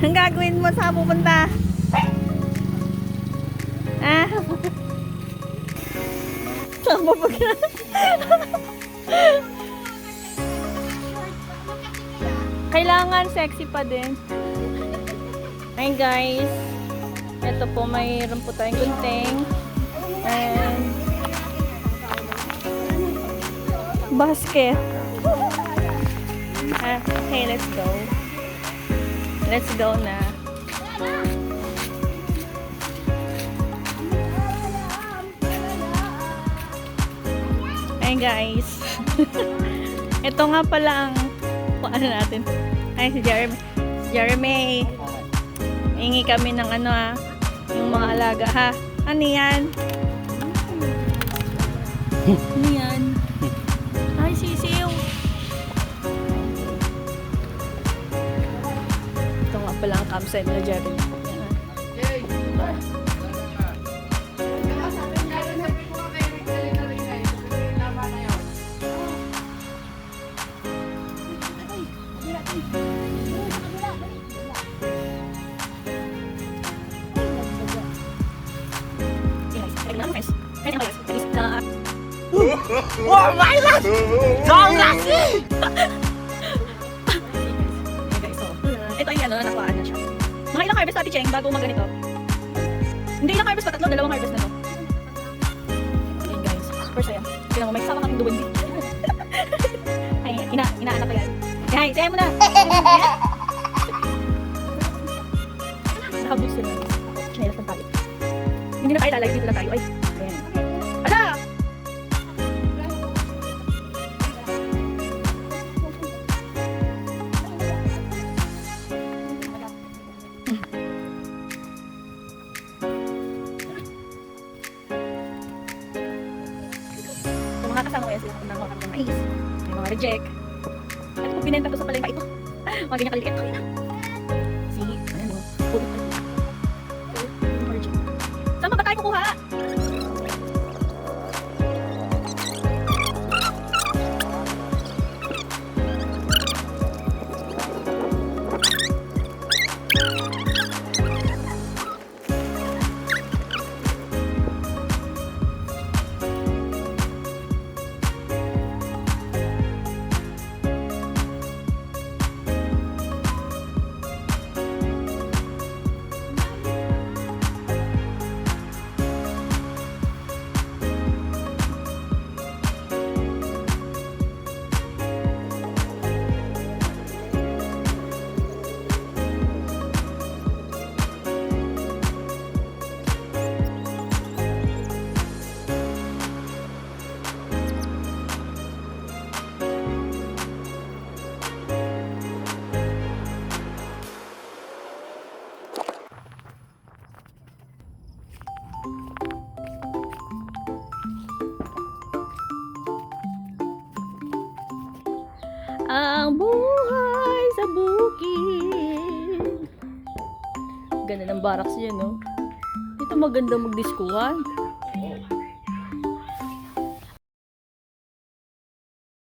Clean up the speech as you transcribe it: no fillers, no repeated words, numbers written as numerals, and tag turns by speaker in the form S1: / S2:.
S1: Ang gagawin mo sa pupunta? Ah? Saan pupunta? Kailangan sexy pa din. Ayun guys. Ito po, mayroon po tayong gunting. And basket. Okay, let's go. Let's go na. Ayun guys. Ito nga pala ang ano natin. Ay, si Jeremy. Jeremy. Hingi kami ng ano yung mga alaga ha. Ano yan? Ano yan? Ay, sisiw. Ito nga pala ang campsite na Jeremy.
S2: Oh my God! Don't lasi!
S1: Ito yung ano, nakuhaan na siya. Mga ilang harvest natin, Cheng, bago mag-ganito. Hindi ilang harvest pa, tatlo, dalawang harvest na to. Ayun guys, super saya. Tingnan mo, may kasama kaming duwindi. Ay, inaanak ko yan. Ay, saya mo na! Nakaboots sila. Chinelas ng tayo. Hindi na tayo lalagay, dito na tayo. Ay, ayan. Ala! Yung mga kasama ko yan sila ng mga mais, yung mga reject. Ito po binenta ko sa palengka ito. Mga ganyan kaliliit. See? Ayan o. Pulot pa rin. Yung mga reject. Saan ba tayo kukuha? Ang buhay sa bukid. Ganda ng barracks niya, no? Dito maganda magdiskuhan.